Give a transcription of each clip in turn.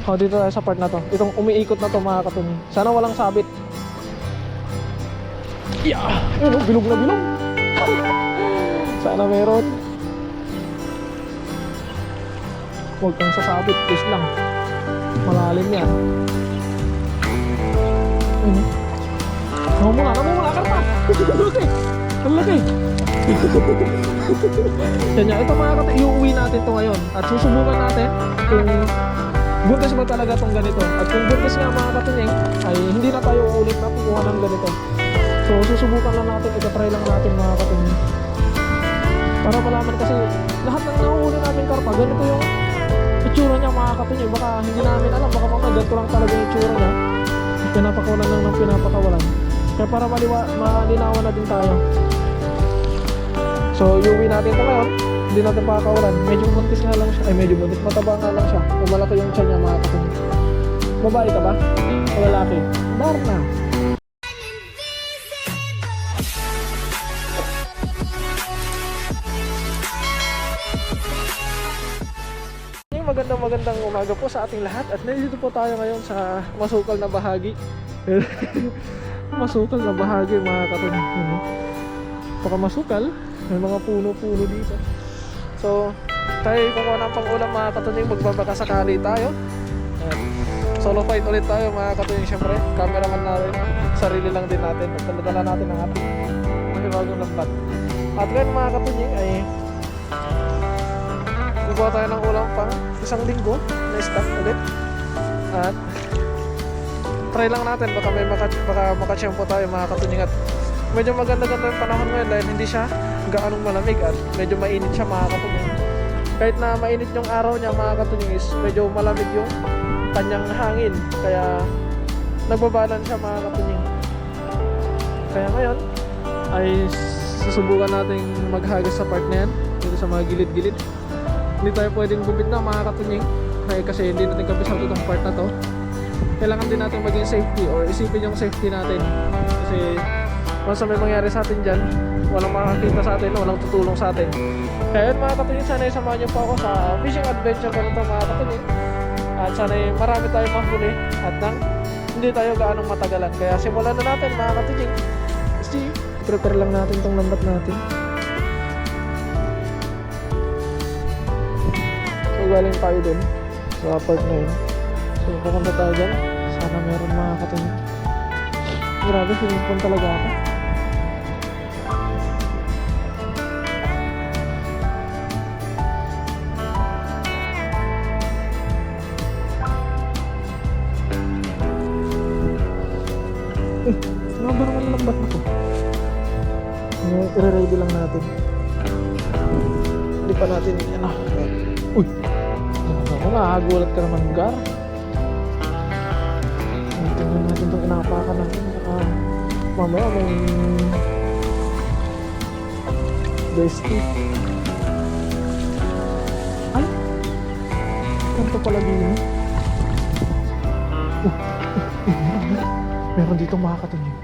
O, dito tayo sa part na to. Itong umiikot na to mga katunying. Sana walang sabit. Yeah! Ayun, bilog na bilog. Sana meron. Huwag kang sasabit, please lang. Malalim yan. Ayun. Namumula ka pa. Ang laki. Yan yan. Ito mga katunying, iuwi natin to ngayon. At susubukan natin kung buntis ba talaga tong ganito. At kung buntis nga mga katunying, ay hindi na tayo uulit na kukuha ng ganito. So susubukan lang natin, itatry lang natin mga katunying. Para malaman kasi lahat ng nahuhuli namin karpa, ganito yung itsura niya mga katunying. Baka hindi namin alam, baka mamaya ganito lang talaga yung itsura niya. Pinapakawalan lang ng pinapakawalan. Kaya para malinawan na din tayo. So iuwi natin ito ngayon. Hindi natin pakakawalan. Medyo buntis nga lang siya. Ay medyo buntis, mataba nga lang siya. O malaki yung tiyan niya mga katunying. Babae ka ba? O lalaki? Darna. Magandang umaga po sa ating lahat. At nandito po tayo ngayon sa masukal na bahagi. Masukal na bahagi mga katunying. Paka masukal. May mga puno-puno dito. So tayo kumuha ng pang-ulam mga katunying. Magbabaka sakali tayo. Solo fight ulit tayo mga katunying. Siyempre cameraman natin, sarili lang din natin. At taladala natin ang ating bagong lambat. At ngayon mga katunying ay kukuha tayo ng ulam pang isang linggo na stock ulit. At try lang natin, baka may makatsyempo tayo mga katunying. At medyo maganda-ganda yung panahon ngayon dahil hindi siya gaanong malamig at medyo mainit siya mga katunying. Kahit na mainit yung araw niya mga katunying is medyo malamig yung kanyang hangin, kaya nagbabalan siya mga katunying. Kaya ngayon ay susubukan nating maghagis sa part na yan, dito sa mga gilid-gilid. Hindi tayo pwedeng bubid na mga katunying kasi hindi natin kabisado itong part na to. Kailangan din natin maging safety or isipin yung safety natin kasi once may mangyari sa atin dyan, walang makakita sa atin, walang tutulong sa atin. Kaya yun mga katunying, sana isamahan nyo po ako sa fishing adventure ko nito mga katunying. At sana marami tayong mahuli at nang hindi tayo gaanong matagalan. Kaya simulan na natin mga katunying. Kasi prepare lang natin tong lambat natin. So galing tayo dun sa part na yun. So pupunta tayo dyan. Sana meron mga katunying. Grabe, sinipon talaga ako. Ano ba naman lambat na to? I-ready lang natin. Hindi pa natin ano. Uy! Ako nakagulat ka naman, Gar. Tingnan natin itong inapakan natin. Mamaya may bestie. Ay! Ganito pala dito. Meron dito mga katunying.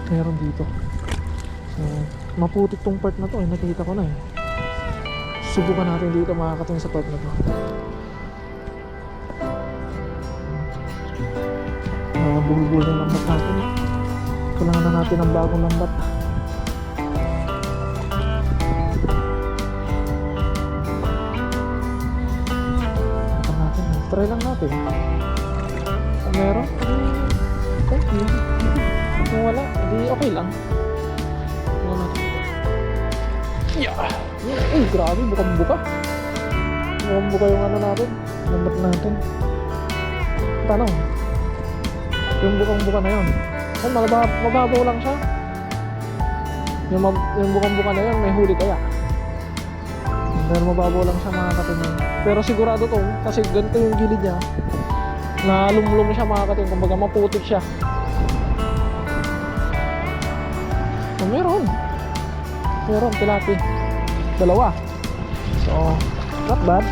Meron dito. So, maputik tong part na to. Nakikita ko na eh. Subukan natin dito mga katunying sa part na to. Bulbul yung lambat natin. Kailangan na natin ng bagong lambat. Try lang natin. Kung meron, okay. Kung wala, di okay lang. Tingnan natin. Yeah! Uy, grabe, bukang-buka. Bukang-buka yung ano natin. Lambat natin. Tanong. Yung bukang-buka na yun. Ay, mababaw lang siya. Yung bukang-buka na yun, may huli kaya. Pero mababaw lang siya mga katunying. Pero sigurado to, kasi ganito yung gilid niya. Nalumlum siya mga katunying, kumbaga maputik siya. So, meron tilapia. Dalawa. So, not bad.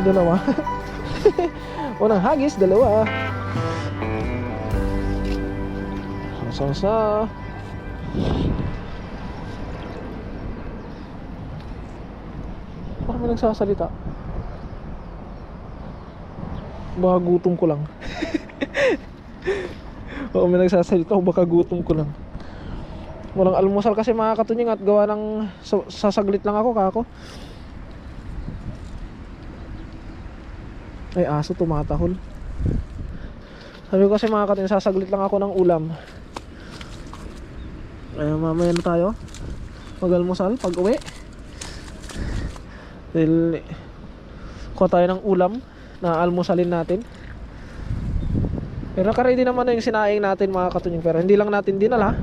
Dalawa. Unang hagis, dalawa. Sa parang may nagsasalita. Baka gutom ko lang. Oo, may nagsasalita ako, baka gutom ko lang. Walang almusal kasi mga katunying at gawa ng sasaglit lang ako kako. Ay, aso tumatahol. Sabi ko kasi mga katunying, sasaglit lang ako ng ulam. Ay, mamaya na tayo mag-almusal pag uwi. Dahil kuha tayo ng ulam na almusalin natin. Pero naka-ready naman na yung sinaing natin mga katunying, pero hindi lang natin dinala.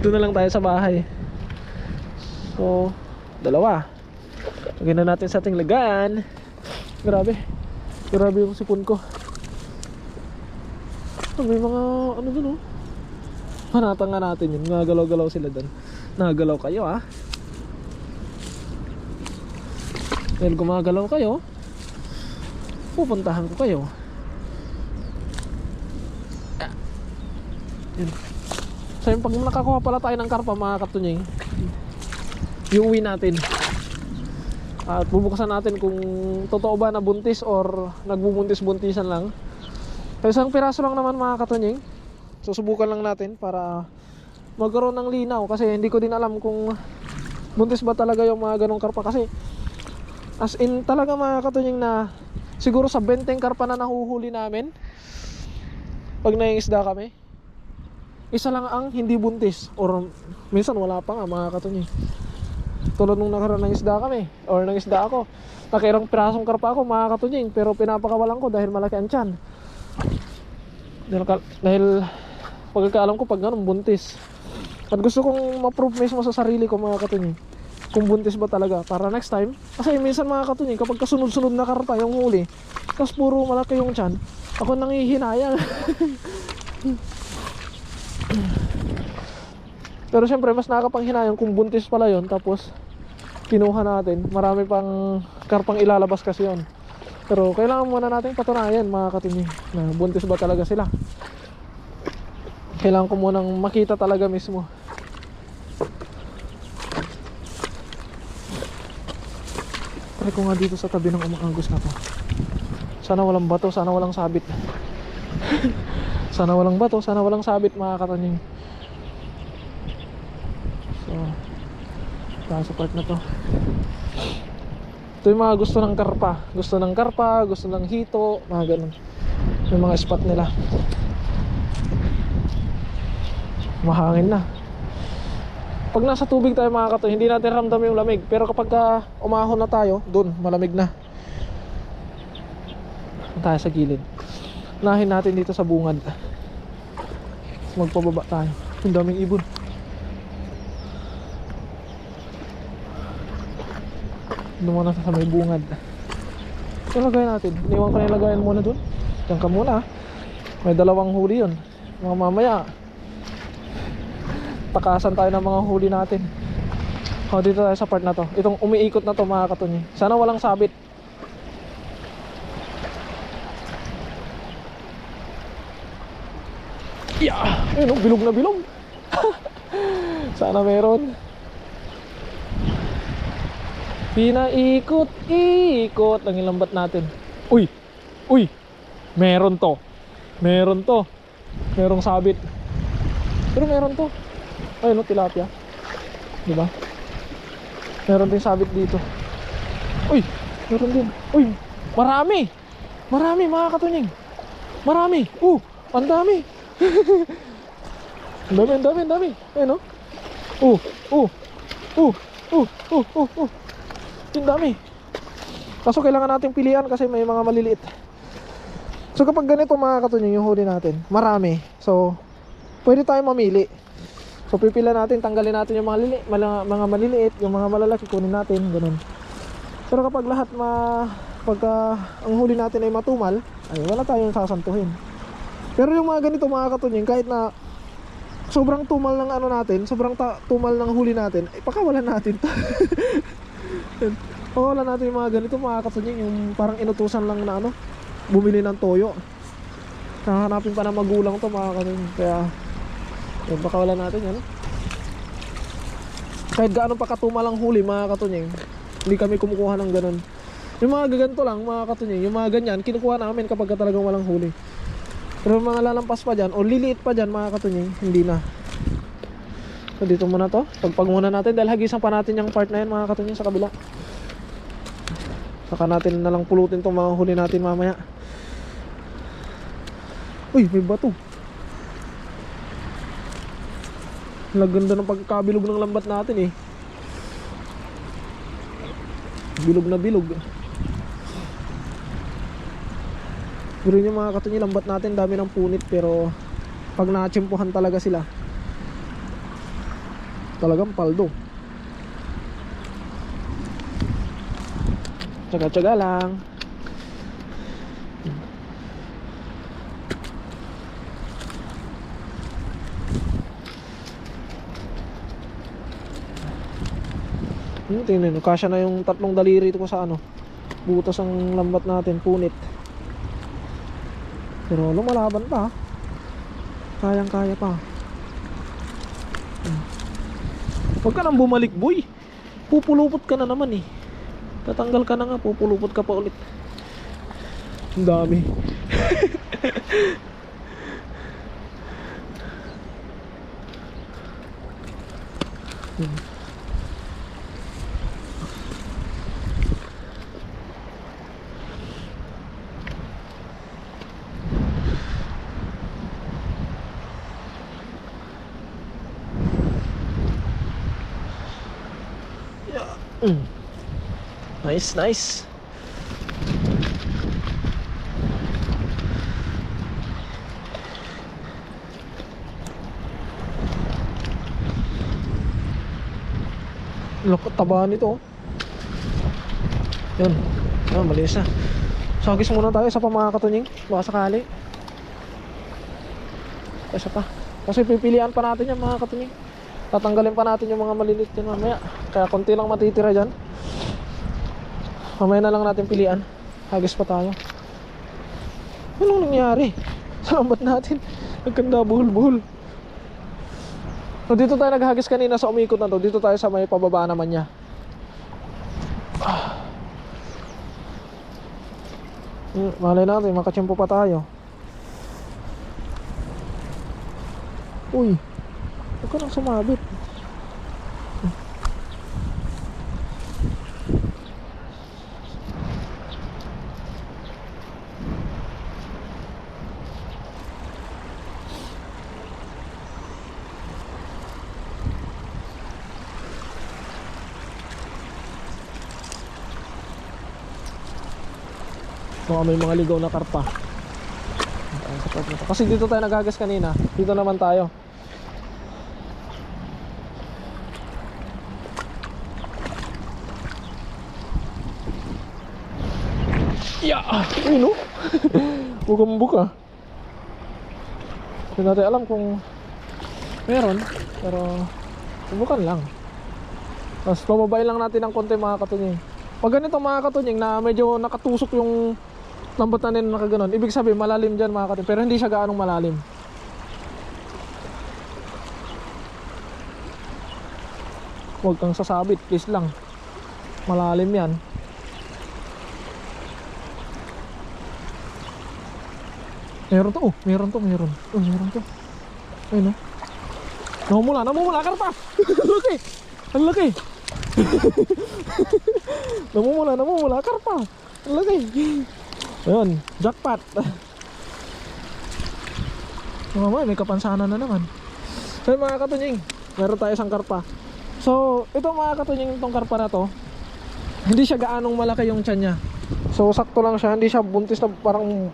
Doon na lang tayo sa bahay. So, dalawa. Lagyan na natin sa ating lagan. Grabe. Grabe yung sipon ko. May mga ano dun oh. Panatan nga natin yun. Nagalaw-galaw sila dun. Nagalaw kayo ah. Dahil gumagalaw kayo, pupuntahan ko kayo. Yun. So yung pag nakakuha pala tayo ng karpa mga katunying, iuwi natin at bubuksan natin kung totoo ba na buntis or nagbubuntis-buntisan lang. So, isang piraso lang naman mga katunying. Susubukan lang natin para magkaroon ng linaw, kasi hindi ko din alam kung buntis ba talaga yung mga ganong karpa. Kasi as in talaga mga katunying na siguro sa 20 karpa na nahuhuli namin pag naiisda kami, isa lang ang hindi buntis, or minsan wala pa nga mga katunying. Tulad nung nakaraan ng isda kami, or ng isda ako, nakirang pirasong karpa ako mga katunying, pero pinapakawalan ko dahil malaki ang tiyan. Dahil pagkakaalam ko pag ganun buntis. At gusto kong ma-prove mismo sa sarili ko mga katunying kung buntis ba talaga, para next time. Kasi minsan mga katunying, kapag kasunod-sunod na karpa yung huli, tapos puro malaki yung tiyan, ako nanghihinayang. Pero syempre mas nakakapanghinayang kung buntis pala yon, tapos kinuha natin. Marami pang karpang ilalabas kasi yon. Pero kailangan muna natin patunayan mga katunying na buntis ba talaga sila. Kailangan ko munang makita talaga mismo. Try ko nga dito sa tabi ng umaanggus na to. Sana walang bato, sana walang sabit. Sana walang bato, sana walang sabit mga katunying. So, tayo sa part na to. Ito yung mga gusto ng karpa. Gusto ng karpa, gusto ng hito, mga ganun. Yung mga spot nila. Mahangin na. Pag nasa tubig tayo mga katunying, hindi natin ramdam yung lamig. Pero kapag umahon na tayo, dun, malamig na. Tayo sa gilid. Unahin natin dito sa bungad. Magpababa tayo. Yung daming ibon. Doon muna sa may bungad. Ilagay natin. Iniwan ko na ilagayan muna dun. Diyan ka muna. May dalawang huli yun. Mga mamaya takasan tayo ng mga huli natin. O, dito tayo sa part na to. Itong umiikot na to mga katunying. Sana walang sabit. Yeah! Ayun o, bilog na bilog. Sana meron. Pinaikot-ikot lang yung lambat natin. Uy! Uy! Meron to. Meron to. Merong sabit. Pero meron to. Ayun o, tilapia. Diba? Meron din sabit dito. Uy! Meron din. Uy! Marami! Marami mga katunying. Marami! Ang dami! Ang dami, ang dami, ang dami. Ayun o. Ang dami. Kaso kailangan natin pilihan kasi may mga maliliit. So kapag ganito mga katunying yung huli natin, marami. So pwede tayong mamili. So pipila natin, tanggalin natin yung mga maliliit, yung mga malalaki kunin natin, ganun. Pero kapag lahat pagka ang huli natin ay matumal, ay wala tayong sasantuhin. Pero yung mga ganito mga katunying, kahit na sobrang tumal ng ano natin, sobrang tumal ng huli natin, ay pakawalan natin to. Pakawalan natin yung mga ganito mga katunying, yung parang inutusan lang na ano, bumili ng toyo. Kahanapin pa na magulang to mga katunying. Kaya yun, pakawalan natin yan. Kahit gaano pa katumal ang huli mga katunying, hindi kami kumukuha ng ganun. Yung mga gaganto lang mga katunying, yung mga ganyan kinukuha namin kapag talagang walang huli. Pero yung mga lalampas pa dyan o liliit pa dyan mga katunying, hindi na. So dito muna to, pagpag muna natin dahil hagisan pa natin yung part na yan mga katunying sa kabila. Saka natin na lang pulutin tong mga huli natin mamaya. Uy, may bato. Laganda ng pagkabilog ng lambat natin eh. Bilog na bilog. Pero yung mga katunying lambat natin dami ng punit, pero pag natsimpuhan talaga sila talagang paldo. Tsaga-tsaga lang. Tingnan, kasya na yung tatlong daliri ko sa ano, butas ang lambat natin, punit. Pero lumalaban pa. Kayang kaya pa. Huwag ka nang bumalik boy. Pupulupot ka na naman eh. Tatanggal ka na nga, pupulupot ka pa ulit. Ang dami. Nice, nice. Loko, taba nito. Yun. Ah, malinis na. Sagis muna tayo sa mga katunying. Baka sakali. Isa pa. Kasi pipilian pa natin yung mga katunying. Tatanggalin pa natin yung mga maliliit din mamaya. Kaya konti lang matitira dyan. Mamaya na lang natin pilian. Hagis pa tayo. Anong nangyari sa lambat natin? Nagkanda buhol-buhol. So dito tayo naghagis kanina sa umikot na to. Dito tayo sa may pababa naman niya. Malay natin, makachempo pa tayo. Uy, huwag ka nang sumabit. So may mga ligaw na karpa. Kasi dito tayo naghagas kanina. Dito naman tayo. Yeah! Uy no? Buka-buka. Hindi natin alam kung meron. Pero subukan lang. Tapos pababain lang natin ng konti mga katunying. Pag ganito mga katunying na medyo nakatusok yung lambat na nakaganon, ibig sabihin malalim dyan mga katunying. Pero hindi siya gaanong malalim. Huwag kang sasabit, please lang. Malalim yan. Meron to, meron to. Meron to. Ayun o. Namumula, karpa! Ang laki! Ang laki! namumula, karpa! Ang laki! Ayun, jackpot! Mamaya, may kapansanan na naman. So mga katunying, meron tayo isang karpa. So, ito mga katunying, itong karpa na to, hindi siya gaanong malaki yung tiyan niya. So, sakto lang siya, hindi siya buntis na parang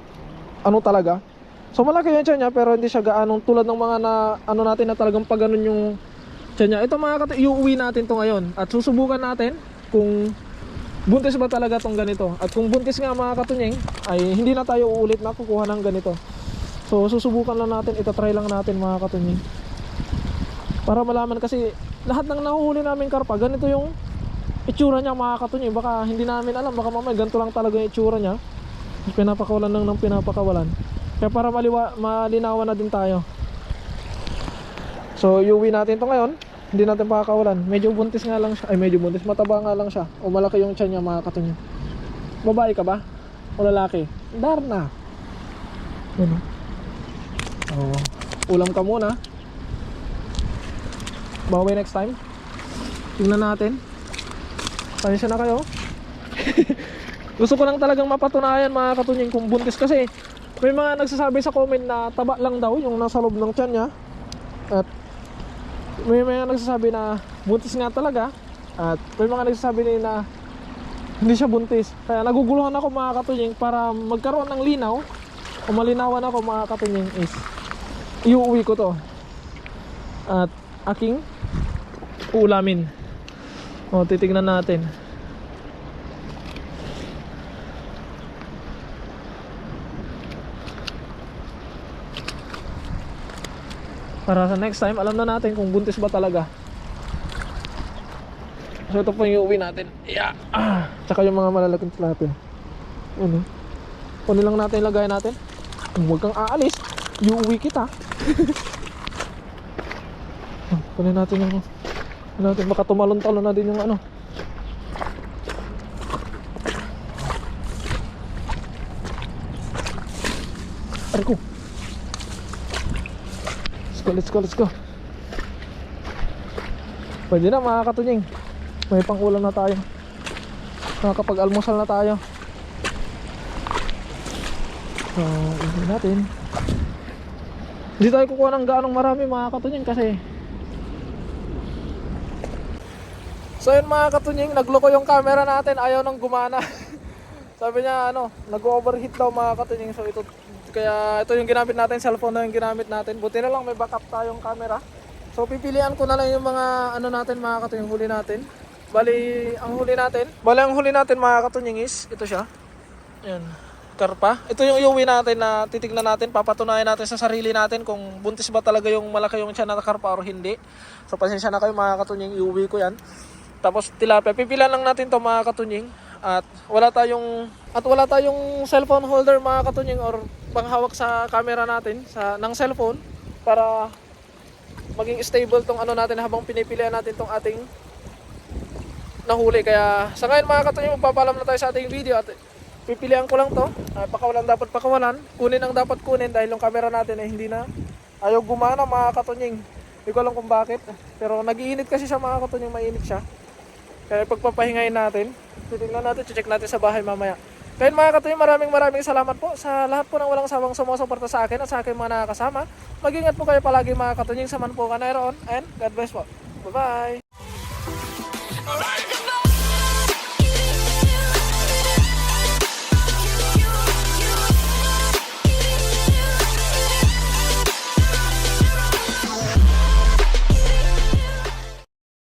ano talaga. So malaki yung tiyan niya pero hindi siya gaanong tulad ng mga na ano natin na talagang pag ganun yung tiyan niya. Ito mga iuwi natin to ngayon at susubukan natin kung buntis ba talaga tong ganito. At kung buntis nga mga katunying ay hindi na tayo uulit na kukuha ng ganito. So susubukan lang natin, itatry lang natin mga katunying. Para malaman kasi lahat ng nahuhuli namin karpa ganito yung itsura niya mga katunying. Baka hindi namin alam, baka mamaya ganito lang talaga yung itsura niya. Pinapakawalan lang ng pinapakawalan. Kaya para malinawan na din tayo. So iuwi natin to ngayon. Hindi natin pakakawalan. Medyo buntis nga lang siya. Ay medyo buntis, mataba nga lang siya. O malaki yung tiyan niya mga katunying. Babae ka ba? O lalaki? Darna. Yun o. Ulam ka muna. Bawi next time. Tingnan natin. Pansya na kayo. Gusto ko lang talagang mapatunayan mga katunying kung buntis, kasi may mga nagsasabi sa comment na taba lang daw yung nasa loob ng tiyan niya. At may mga nagsasabi na buntis nga talaga. At may mga nagsasabi din na hindi siya buntis. Kaya naguguluhan ako mga katunying, para magkaroon ng linaw o malinawan ako mga katunying, is iuwi ko to at aking ulamin. O, titignan natin. Para sa next time, alam na natin kung buntis ba talaga. So ito po yung iuwi natin. Yeah. Tsaka yung mga malalaking tilapia. Ano? Kunin lang natin, lagayan natin. Huwag kang aalis, iuwi kita. Kunin natin yung natin, baka tumalon-talon na din yung ano. Aray ko. Let's go. Pwede na mga katunying. May pang-ulam na tayo. Nakakapag-almusal na tayo. So, hindi natin. Hindi tayo kukuha ng gaanong marami mga katunying, kasi so yun mga katunying, nagloko yung camera natin, ayaw nang gumana. Sabi niya nag-overheat daw mga katunying. So ito, kaya ito yung ginamit natin, cellphone na yung ginamit natin. Buti na lang may backup tayong camera. So pipilian ko na lang yung mga natin mga katunying, huli natin. Bali ang huli natin mga katunying is ito siya. Ayan, karpa. Ito yung iuwi natin na titignan natin, papatunayan natin sa sarili natin kung buntis ba talaga yung malaki yung tiyan na karpa or hindi. So pasensya na kayo mga katunying, iuwi ko yan. Tapos tilapia, pipilian lang natin to mga katunying. At wala tayong cellphone holder mga katunying, or panghawak sa camera natin ng cellphone, para maging stable tong natin habang pinipilian natin tong ating nahuli. Kaya sa ngayon mga katunying, magpapalam na tayo sa ating video at pipilian ko lang to. Pakawalan dapat pakawalan, kunin ang dapat kunin, dahil yung camera natin ay hindi na ayaw gumana mga katunying. Hindi ko alam kung bakit, pero nag-iinit kasi siya mga katunying, mainit siya. Kaya pagpapahingayin natin, titignan natin, check natin sa bahay mamaya. Kaya mga katunying, maraming salamat po sa lahat po ng walang sawang sumusuporta sa akin at sa aking mga nakakasama. Mag-ingat po kayo palagi mga katunying, saman po ka na roon, and God bless po. Bye bye.